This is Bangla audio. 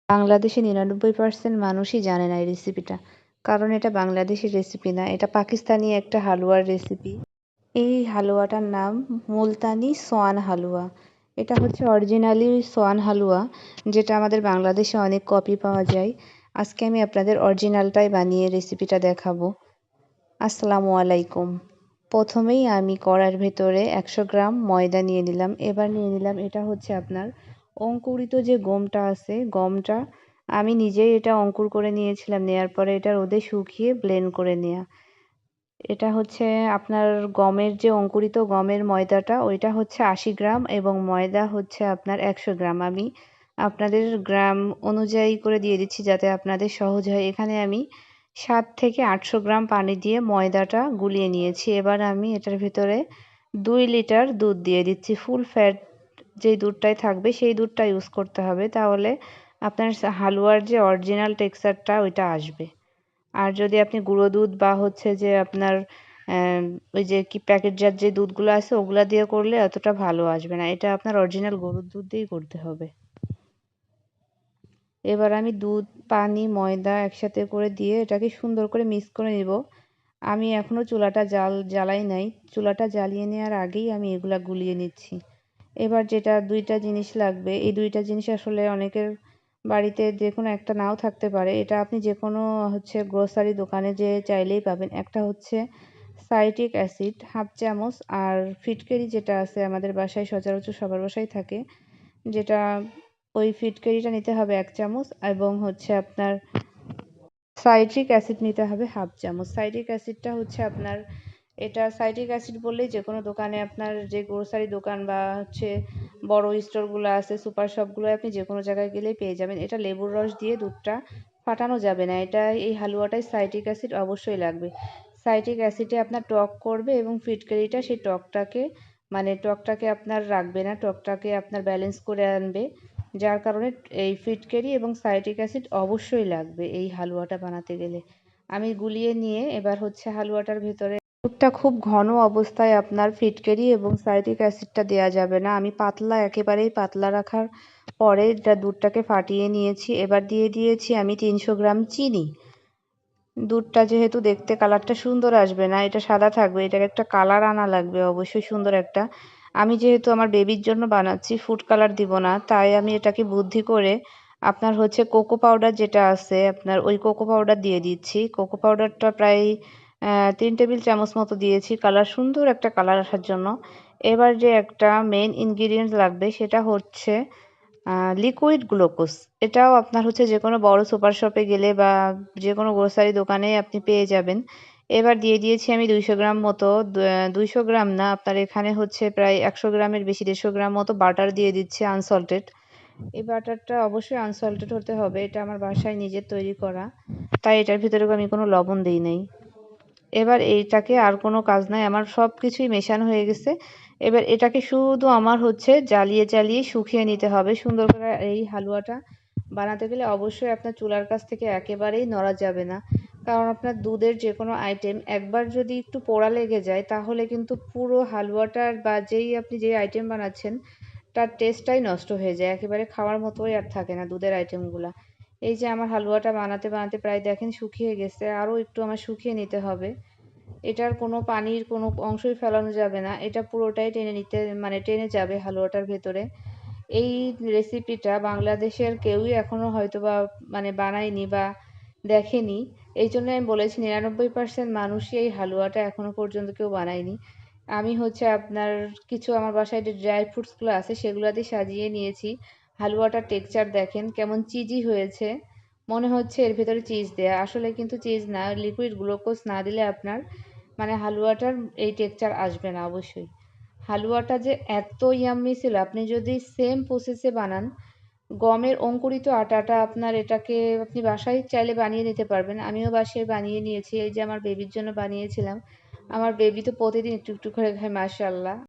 বাংলাদেশে ৯৯% মানুষই জানে না এই রেসিপিটা। কারণ এটা বাংলাদেশী রেসিপি না, এটা পাকিস্তানি একটা হালুয়ার রেসিপি। এই হালুয়াটার নাম মুলতানি সোয়ান হালুয়া। এটা হচ্ছে অরিজিনালি সোয়ান হালুয়া, যেটা আমাদের বাংলাদেশে অনেক কপি পাওয়া যায়। আজকে আমি আপনাদের অরিজিনালটাই বানিয়ে রেসিপিটা দেখাবো। আসসালামু আলাইকুম। প্রথমেই আমি কড়াইয়ের ভেতরে ১০০ গ্রাম ময়দা নিয়ে নিলাম। এবার নিয়ে নিলাম এটা হচ্ছে আপনার অঙ্কুরিত যে গমটা আছে, গমটা আমি নিজেই এটা অঙ্কুর করে নিয়েছিলাম। নেয়ার পরে এটা রোদে শুকিয়ে ব্লেন্ড করে নেয়া। এটা হচ্ছে আপনার গমের যে অঙ্কুরিত গমের ময়দাটা, ওইটা হচ্ছে ৮০ গ্রাম এবং ময়দা হচ্ছে আপনার ১০০ গ্রাম। আমি আপনাদের গ্রাম অনুযায়ী করে দিয়ে দিচ্ছি যাতে আপনাদের সহজ হয়। এখানে আমি ৭ থেকে ৮০০ গ্রাম পানি দিয়ে ময়দাটা গুলিয়ে নিয়েছি। এবার আমি এটার ভিতরে ২ লিটার দুধ দিয়ে দিচ্ছি। ফুল ফ্যাট যেই দুধটাই থাকবে সেই দুধটা ইউজ করতে হবে, তাহলে আপনার হালুয়ার যে অরিজিনাল টেক্সচারটা ওইটা আসবে। আর যদি আপনি গুঁড়ো দুধ বা হচ্ছে যে আপনার ওই যে কি প্যাকেটজাত যে দুধগুলো আছে ওগুলা দিয়ে করলে অতটা ভালো আসবে না। এটা আপনার অরিজিনাল গরুর দুধ দিয়েই করতে হবে। এবার আমি দুধ, পানি, ময়দা একসাথে করে দিয়ে এটাকে সুন্দর করে মিক্স করে নিব। আমি এখনও চুলাটা জ্বালাই নাই। চুলাটা জ্বালিয়ে নেওয়ার আগেই আমি এগুলা গুলিয়ে নিচ্ছি। এবার যেটা ২টা জিনিস লাগবে, এই ২টা জিনিস আসলে অনেকের বাড়িতে যেকোনো একটা নাও থাকতে পারে। এটা আপনি যেকোনো হচ্ছে গ্রোসারি দোকানে যেয়ে চাইলেই পাবেন। একটা হচ্ছে সাইট্রিক অ্যাসিড ১/২ চামচ, আর ফিটকিরি যেটা আছে আমাদের বাসায় সচরাচর সবার বাসায় থাকে, যেটা ওই ফিটকিরিটা নিতে হবে ১ চামচ এবং হচ্ছে আপনার সাইট্রিক অ্যাসিড নিতে হবে ১/২ চামচ। সাইট্রিক অ্যাসিডটা হচ্ছে আপনার, এটা সাইট্রিক অ্যাসিড বললেই যেকোনো দোকানে আপনার যে গ্রোসারি দোকান বা হচ্ছে বড় স্টোরগুলো আছে, সুপার শপগুলো আপনি যেকোনো জায়গায় গেলেই পেয়ে যাবেন। এটা লেবুর রস দিয়ে দুধটা ফাটানো যাবে না। এটা এই হালুয়াটায় সাইট্রিক অ্যাসিড অবশ্যই লাগবে। সাইট্রিক অ্যাসিডে আপনার টক করবে এবং ফিটকারিটা সেই টকটাকে মানে টকটাকে আপনার রাখবে না, টকটাকে আপনার ব্যালেন্স করে আনবে। যার কারণে এই ফিটকারি এবং সাইট্রিক অ্যাসিড অবশ্যই লাগবে এই হালুয়াটা বানাতে গেলে। আমি গুলিয়ে নিয়ে এবার হচ্ছে হালুয়াটার ভেতরে দুধটা খুব ঘন অবস্থায় আপনার ফিটকারি এবং সাইট্রিক অ্যাসিডটা দেওয়া যাবে না। আমি পাতলা, একেবারেই পাতলা রাখার পরে এটা দুধটাকে ফাটিয়ে নিয়েছি। এবার দিয়ে দিয়েছি আমি ৩০০ গ্রাম চিনি। দুধটা যেহেতু দেখতে কালারটা সুন্দর আসবে না, এটা সাদা থাকবে, এটার একটা কালার আনা লাগবে অবশ্যই সুন্দর একটা। আমি যেহেতু আমার বেবির জন্য বানাচ্ছি, ফুড কালার দিব না, তাই আমি এটাকে বুদ্ধি করে আপনার হচ্ছে কোকো পাউডার যেটা আছে আপনার, ওই কোকো পাউডার দিয়ে দিচ্ছি। কোকো পাউডারটা প্রায় ৩ টেবিল চামচ মতো দিয়েছি কালার, সুন্দর একটা কালার আসার জন্য। এবার যে একটা মেইন ইনগ্রিডিয়েন্টস লাগবে সেটা হচ্ছে লিকুইড গ্লুকোজ। এটাও আপনার হচ্ছে যেকোনো বড় সুপার শপে গেলে বা যেকোনো গ্রোসারি দোকানে আপনি পেয়ে যাবেন। এবার দিয়ে দিয়েছি আমি ২০০ গ্রাম মতো, ২০০ গ্রাম না, আপনার এখানে হচ্ছে প্রায় ১০০ গ্রামের বেশি, ১৫০ গ্রাম মতো বাটার দিয়ে দিচ্ছি আনসল্টেড। এই বাটারটা অবশ্যই আনসল্টেড হতে হবে। এটা আমার বাসায় নিজের তৈরি করা, তাই এটার ভিতরে আমি কোনো লবণ দেই নাই। এবার এইটাকে আর কোনো কাজ নাই, আমার সব কিছুই মেশানো হয়ে গেছে। এবার এটাকে শুধু আমার হচ্ছে জ্বালিয়ে শুকিয়ে নিতে হবে সুন্দর করে। এই হালুয়াটা বানাতে গেলে অবশ্যই আপনার চুলার কাছ থেকে একেবারেই নড়া যাবে না, কারণ আপনার দুধের যে কোনো আইটেম একবার যদি একটু পোড়া লেগে যায় তাহলে কিন্তু পুরো হালুয়াটার বা আপনি যেই আইটেম বানাচ্ছেন তার টেস্টটাই নষ্ট হয়ে যায়, একেবারে খাওয়ার মতোই আর থাকে না দুধের আইটেমগুলা। এই যে আমার হালুয়াটা বানাতে প্রায় দেখেন শুকিয়ে গেছে, আরও একটু আমার শুকিয়ে নিতে হবে। এটার কোনো পানির কোনো অংশই ফেলানো যাবে না, এটা পুরোটাই টেনে নিতে মানে টেনে যাবে হালুয়াটার ভেতরে। এই রেসিপিটা বাংলাদেশের কেউই এখনো হয়তোবা মানে বানায়নি বা দেখেনি। এই জন্য আমি বলেছি ৯৯% মানুষই এই হালুয়াটা এখনো পর্যন্ত কেউ বানায়নি। আমি হচ্ছে আপনার কিছু আমার বাসায় যে ড্রাই ফ্রুটসগুলো আছে সেগুলো দিয়ে সাজিয়ে নিয়েছি। হালুয়াটার টেক্সচার দেখেন কেমন চিজি হয়েছে, মনে হচ্ছে এর ভেতরে চিজ দেয়া, আসলে কিন্তু চিজ না, লিকুইড গ্লুকোজ না দিলে আপনার মানে হালুয়াটার এই টেক্সচার আসবে না অবশ্যই। হালুয়াটা যে এত ইয়াম্মি ছিল, আপনি যদি সেম প্রসেসে বানান, গমের অঙ্কুরিত আটাটা আপনার, এটাকে আপনি বাসায় চাইলে বানিয়ে নিতে পারবেন। আমিও বাসায় বানিয়ে নিয়েছি, এই যে আমার বেবির জন্য বানিয়েছিলাম। আমার বেবি তো প্রতিদিন একটু একটু করে খায় মাশাআল্লাহ।